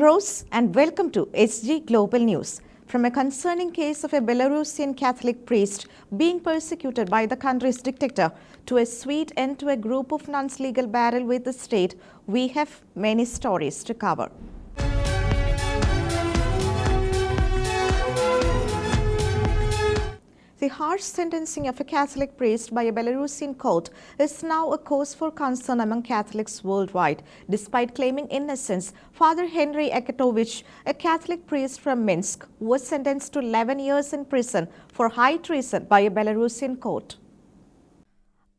Rose and welcome to SG Global News. From a concerning case of a Belarusian Catholic priest being persecuted by the country's dictator to a sweet end to a group of nuns' legal battle with the state, we have many stories to cover. The harsh sentencing of a Catholic priest by a Belarusian court is now a cause for concern among Catholics worldwide. Despite claiming innocence, Father Henry Akatovich, a Catholic priest from Minsk, was sentenced to 11 years in prison for high treason by a Belarusian court.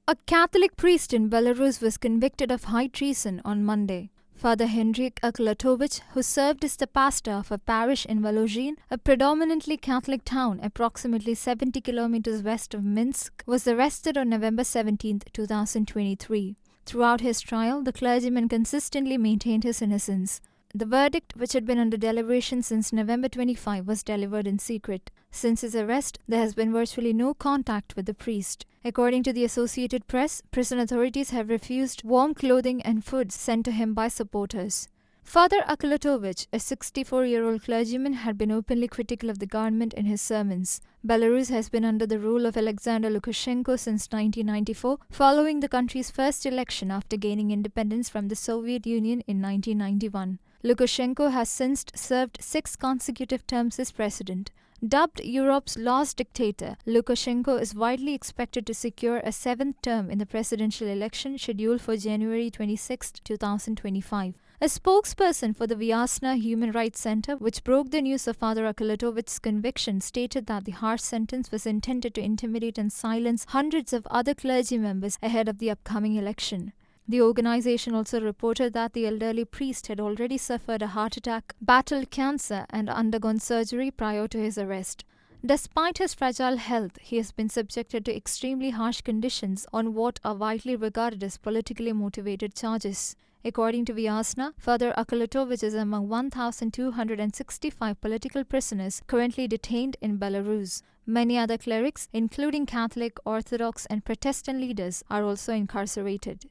A Catholic priest in Belarus was convicted of high treason on Monday. Father Henryk Akhlatovich, who served as the pastor of a parish in Volozhin, a predominantly Catholic town approximately 70 kilometers west of Minsk, was arrested on November 17, 2023. Throughout his trial, the clergyman consistently maintained his innocence. The verdict, which had been under deliberation since November 25, was delivered in secret. Since his arrest, there has been virtually no contact with the priest. According to the Associated Press, prison authorities have refused warm clothing and food sent to him by supporters. Father Akhlatovich, a 64-year-old clergyman, had been openly critical of the government in his sermons. Belarus has been under the rule of Alexander Lukashenko since 1994, following the country's first election after gaining independence from the Soviet Union in 1991. Lukashenko has since served 6 consecutive terms as president. Dubbed Europe's last dictator, Lukashenko is widely expected to secure a 7th term in the presidential election scheduled for January 26, 2025. A spokesperson for the Vyazna Human Rights Center, which broke the news of Father Akhlatovich's conviction, stated that the harsh sentence was intended to intimidate and silence hundreds of other clergy members ahead of the upcoming election. The organization also reported that the elderly priest had already suffered a heart attack, battled cancer, and undergone surgery prior to his arrest. Despite his fragile health, he has been subjected to extremely harsh conditions on what are widely regarded as politically motivated charges. According to Vyazna, Father Akhlatovich is among 1,265 political prisoners currently detained in Belarus. Many other clerics, including Catholic, Orthodox, and Protestant leaders, are also incarcerated.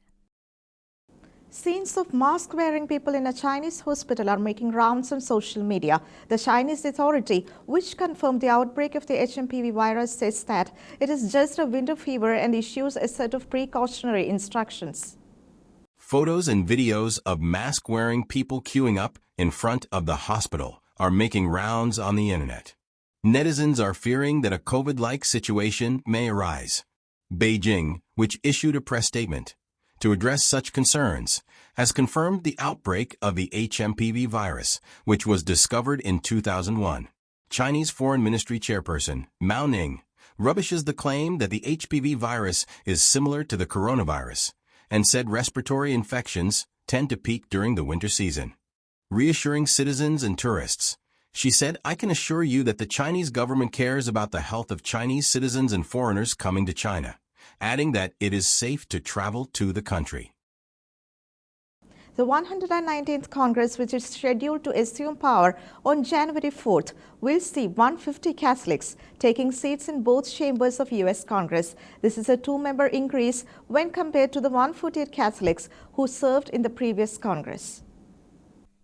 Scenes of mask-wearing people in a Chinese hospital are making rounds on social media. The Chinese authority, which confirmed the outbreak of the HMPV virus, says that it is just a winter fever and issues a set of precautionary instructions. Photos and videos of mask-wearing people queuing up in front of the hospital are making rounds on the internet. Netizens are fearing that a COVID-like situation may arise. Beijing, which issued a press statement to address such concerns, has confirmed the outbreak of the HMPV virus, which was discovered in 2001. Chinese Foreign Ministry chairperson Mao Ning rubbishes the claim that the HPV virus is similar to the coronavirus and said respiratory infections tend to peak during the winter season. Reassuring citizens and tourists, she said, "I can assure you that the Chinese government cares about the health of Chinese citizens and foreigners coming to China," adding that it is safe to travel to the country. The 119th Congress, which is scheduled to assume power on January 4th, will see 150 Catholics taking seats in both chambers of U.S. Congress. This is a 2-member increase when compared to the 148 Catholics who served in the previous Congress.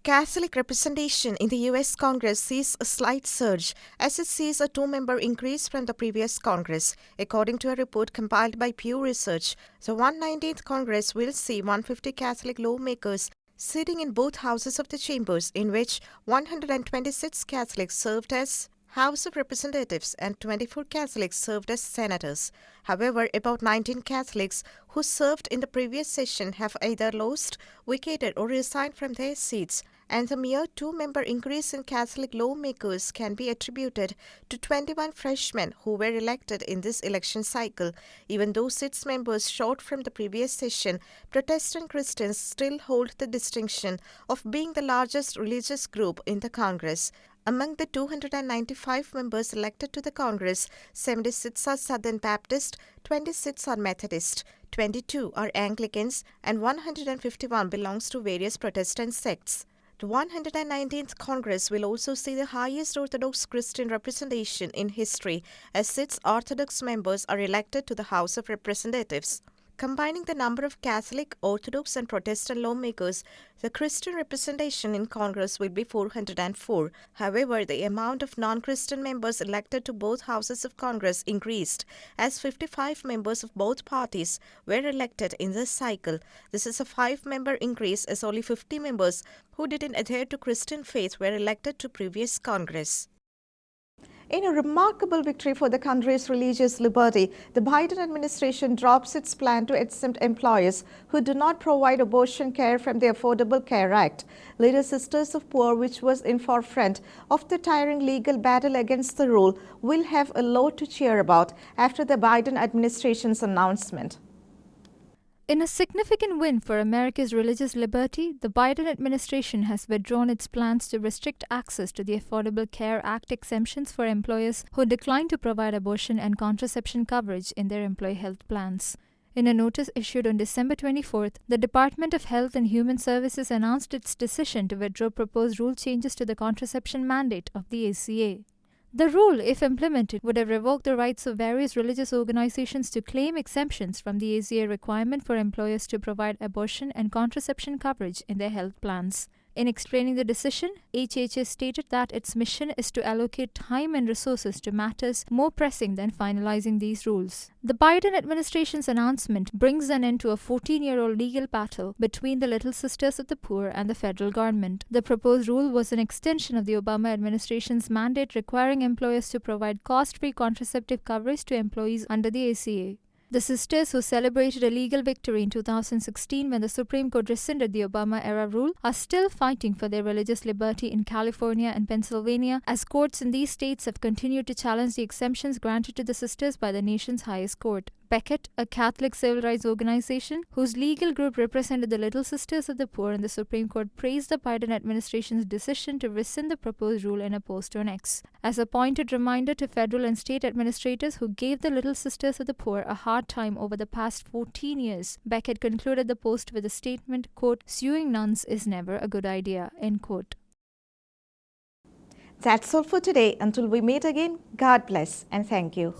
Catholic representation in the U.S. Congress sees a slight surge as it sees a 2-member increase from the previous Congress. According to a report compiled by Pew Research, the 119th Congress will see 150 Catholic lawmakers sitting in both houses of the chambers, in which 126 Catholics served as House of Representatives and 24 Catholics served as senators. However, about 19 Catholics who served in the previous session have either lost, vacated, or resigned from their seats, and the mere 2-member increase in Catholic lawmakers can be attributed to 21 freshmen who were elected in this election cycle. Even though 6 members short from the previous session, Protestant Christians still hold the distinction of being the largest religious group in the Congress. Among the 295 members elected to the Congress, 76 are Southern Baptist, 26 are Methodist, 22 are Anglicans, and 151 belongs to various Protestant sects. The 119th Congress will also see the highest Orthodox Christian representation in history, as 6 Orthodox members are elected to the House of Representatives. Combining the number of Catholic, Orthodox and Protestant lawmakers, the Christian representation in Congress will be 404. However, the amount of non-Christian members elected to both houses of Congress increased, as 55 members of both parties were elected in this cycle. This is a 5-member increase, as only 50 members who didn't adhere to Christian faith were elected to previous Congress. In a remarkable victory for the country's religious liberty, the Biden administration drops its plan to exempt employers who do not provide abortion care from the Affordable Care Act. Little Sisters of Poor, which was in forefront of the tiring legal battle against the rule, will have a lot to cheer about after the Biden administration's announcement. In a significant win for America's religious liberty, the Biden administration has withdrawn its plans to restrict access to the Affordable Care Act exemptions for employers who decline to provide abortion and contraception coverage in their employee health plans. In a notice issued on December 24th, the Department of Health and Human Services announced its decision to withdraw proposed rule changes to the contraception mandate of the ACA. The rule, if implemented, would have revoked the rights of various religious organizations to claim exemptions from the ACA requirement for employers to provide abortion and contraception coverage in their health plans. In explaining the decision, HHS stated that its mission is to allocate time and resources to matters more pressing than finalizing these rules. The Biden administration's announcement brings an end to a 14-year-old legal battle between the Little Sisters of the Poor and the federal government. The proposed rule was an extension of the Obama administration's mandate requiring employers to provide cost-free contraceptive coverage to employees under the ACA. The sisters, who celebrated a legal victory in 2016 when the Supreme Court rescinded the Obama-era rule, are still fighting for their religious liberty in California and Pennsylvania, as courts in these states have continued to challenge the exemptions granted to the sisters by the nation's highest court. Beckett, a Catholic civil rights organization whose legal group represented the Little Sisters of the Poor in the Supreme Court, praised the Biden administration's decision to rescind the proposed rule in a post on X. As a pointed reminder to federal and state administrators who gave the Little Sisters of the Poor a hard time over the past 14 years, Beckett concluded the post with a statement, quote, "Suing nuns is never a good idea," end quote. That's all for today. Until we meet again, God bless and thank you.